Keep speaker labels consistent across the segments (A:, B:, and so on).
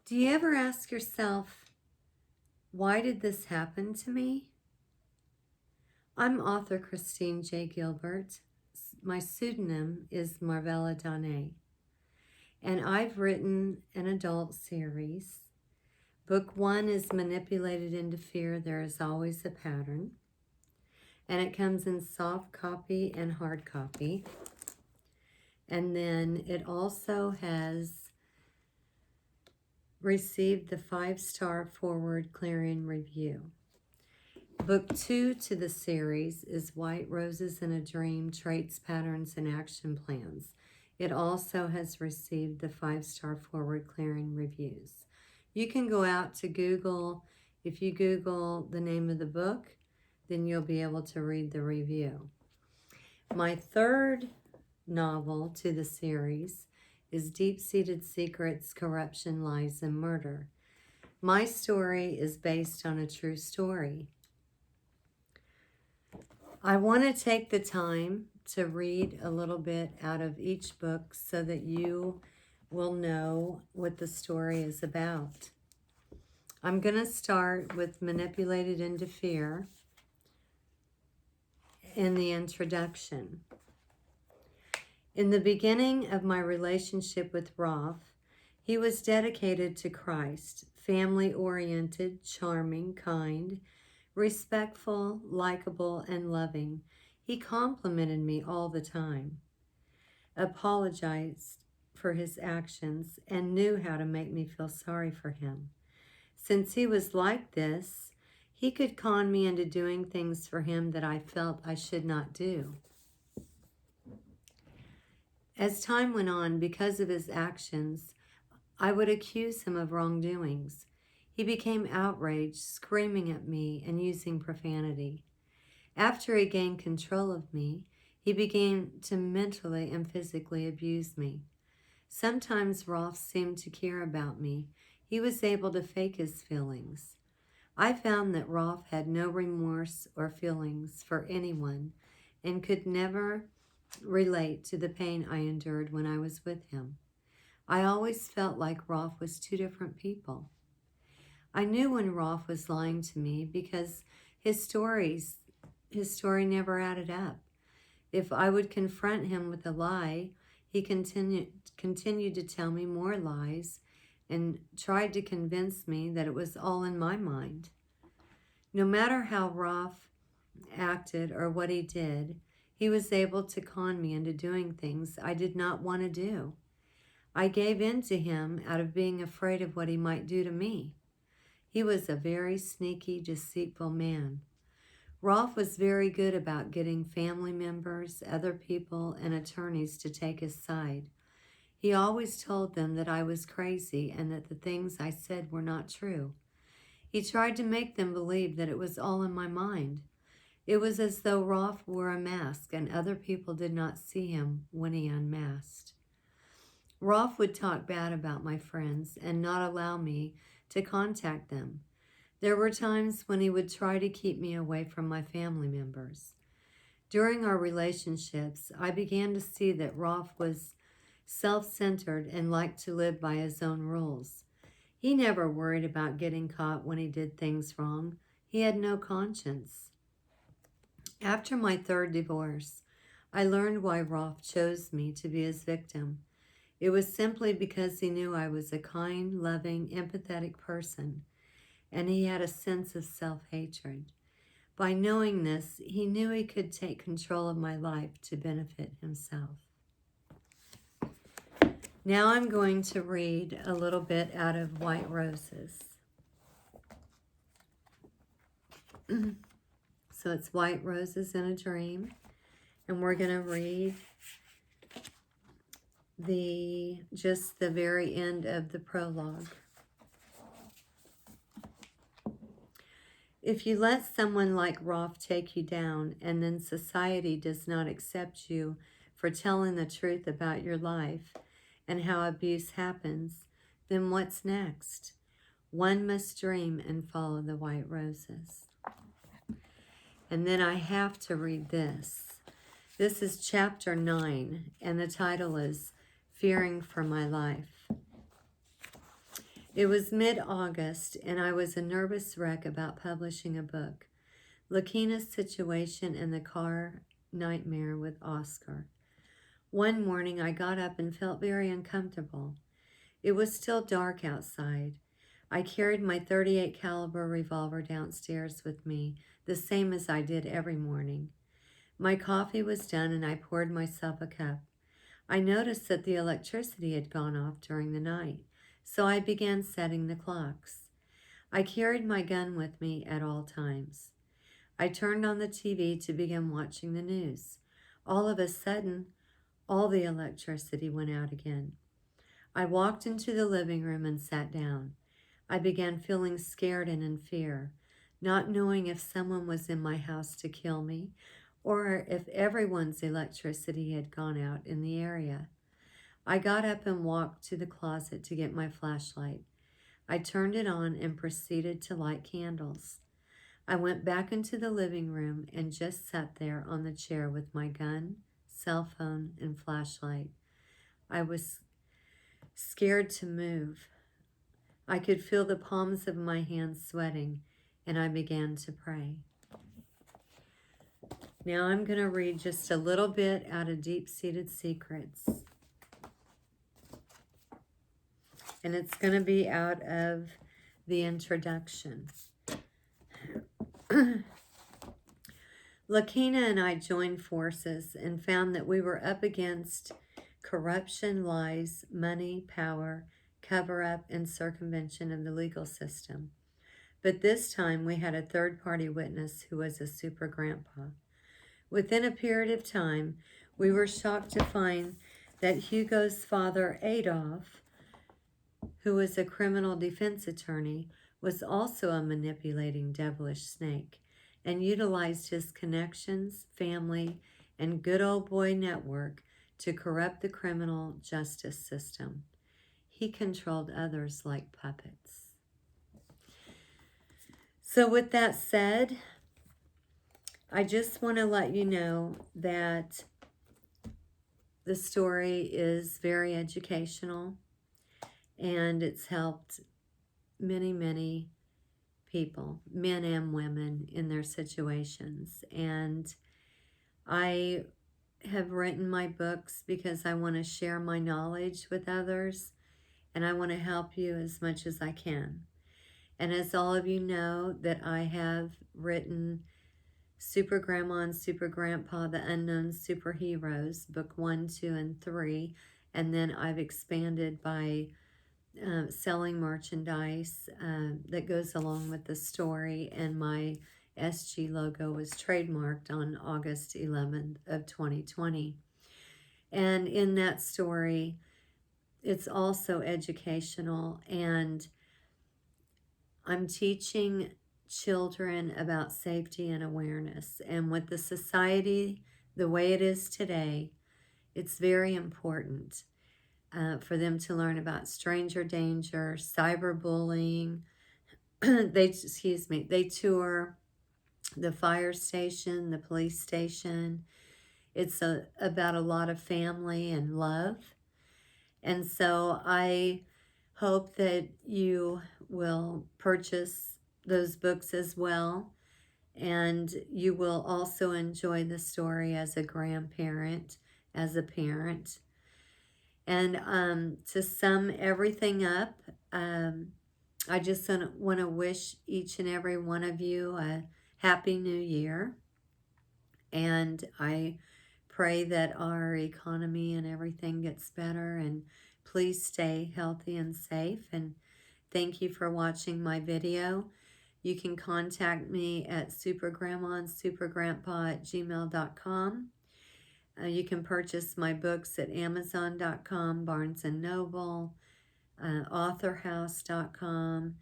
A: Do you ever ask yourself, why did this happen to me? I'm author Christine J. Gilbert. My pseudonym is Marvela Dawnay, and I've written an adult series. Book 1 is Manipulated into Fear, There is Always a Pattern, and it comes in soft copy and hard copy. And then it also has received the 5-star Forward Clarion review. Book 2 to the series is White Roses in a Dream, Traits, Patterns, and Action Plans. It also has received the 5-star Forward Clarion reviews. You can go out to Google. If you Google the name of the book, then you'll be able to read the review. My third novel to the series is Deep-Seated Secrets, Corruption, Lies, and Murder. My story is based on a true story. I want to take the time to read a little bit out of each book so that you will know what the story is about. I'm going to start with Manipulated into Fear in the introduction. In the beginning of my relationship with Rolf, he was dedicated to Christ, family-oriented, charming, kind, respectful, likable, and loving. He complimented me all the time, apologized for his actions, and knew how to make me feel sorry for him. Since he was like this, he could con me into doing things for him that I felt I should not do. As time went on, because of his actions, I would accuse him of wrongdoings. He became outraged, screaming at me and using profanity. After he gained control of me, he began to mentally and physically abuse me. Sometimes Rolf seemed to care about me. He was able to fake his feelings. I found that Rolf had no remorse or feelings for anyone and could never relate to the pain I endured when I was with him. I always felt like Rolf was two different people. I knew when Rolf was lying to me because his story never added up. If I would confront him with a lie, he continued to tell me more lies and tried to convince me that it was all in my mind. No matter how Rolf acted or what he did, he was able to con me into doing things I did not want to do. I gave in to him out of being afraid of what he might do to me. He was a very sneaky, deceitful man. Rolf was very good about getting family members, other people, and attorneys to take his side. He always told them that I was crazy and that the things I said were not true. He tried to make them believe that it was all in my mind. It was as though Rolf wore a mask and other people did not see him when he unmasked. Rolf would talk bad about my friends and not allow me to contact them. There were times when he would try to keep me away from my family members. During our relationships, I began to see that Rolf was self-centered and liked to live by his own rules. He never worried about getting caught when he did things wrong. He had no conscience. After my third divorce, I learned why Rolf chose me to be his victim. It was simply because he knew I was a kind, loving, empathetic person, and he had a sense of self-hatred. By knowing this, he knew he could take control of my life to benefit himself. Now I'm going to read a little bit out of White Roses. So it's White Roses in a Dream, and we're going to read just the very end of the prologue. If you let someone like Rolf take you down, and then society does not accept you for telling the truth about your life and how abuse happens, then what's next? One must dream and follow the white roses. And then I have to read this. This is chapter 9, and the title is Fearing for My Life. It was mid-August, and I was a nervous wreck about publishing a book. Lakina's situation and the car nightmare with Oscar. One morning I got up and felt very uncomfortable. It was still dark outside. I carried my .38 caliber revolver downstairs with me, the same as I did every morning. My coffee was done and I poured myself a cup. I noticed that the electricity had gone off during the night, so I began setting the clocks. I carried my gun with me at all times. I turned on the TV to begin watching the news. All of a sudden, all the electricity went out again. I walked into the living room and sat down. I began feeling scared and in fear, not knowing if someone was in my house to kill me or if everyone's electricity had gone out in the area. I got up and walked to the closet to get my flashlight. I turned it on and proceeded to light candles. I went back into the living room and just sat there on the chair with my gun, cell phone, and flashlight. I was scared to move. I could feel the palms of my hands sweating, and I began to pray. Now I'm going to read just a little bit out of Deep-Seated Secrets. And it's going to be out of the introduction. Lakina and I joined forces and found that we were up against corruption, lies, money, power, cover-up, and circumvention of the legal system. But this time we had a third-party witness who was a super grandpa. Within a period of time, we were shocked to find that Hugo's father, Adolf, who was a criminal defense attorney, was also a manipulating devilish snake and utilized his connections, family, and good old boy network to corrupt the criminal justice system. He controlled others like puppets. So with that said, I just want to let you know that the story is very educational and it's helped many, many people, men and women, in their situations. And I have written my books because I want to share my knowledge with others, and I want to help you as much as I can. And as all of you know, that I have written Super Grandma and Super Grandpa, The Unknown Superheroes, book 1, 2, and 3. And then I've expanded by selling merchandise that goes along with the story. And my SG logo was trademarked on August 11th of 2020. And in that story, it's also educational, and I'm teaching children about safety and awareness. And with the society the way it is today, it's very important for them to learn about stranger danger, cyberbullying. They tour the fire station, the police station. It's about a lot of family and love. And so I hope that you will purchase those books as well. And you will also enjoy the story as a grandparent, as a parent. And to sum everything up, I just want to wish each and every one of you a Happy New Year. And I pray that our economy and everything gets better, and please stay healthy and safe. And thank you for watching my video. You can contact me at supergrandma@gmail.com. You can purchase my books at Amazon.com, Barnes & Noble, authorhouse.com.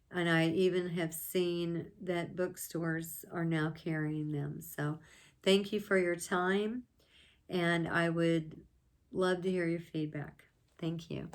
A: And I even have seen that bookstores are now carrying them. So thank you for your time, and I would love to hear your feedback. Thank you.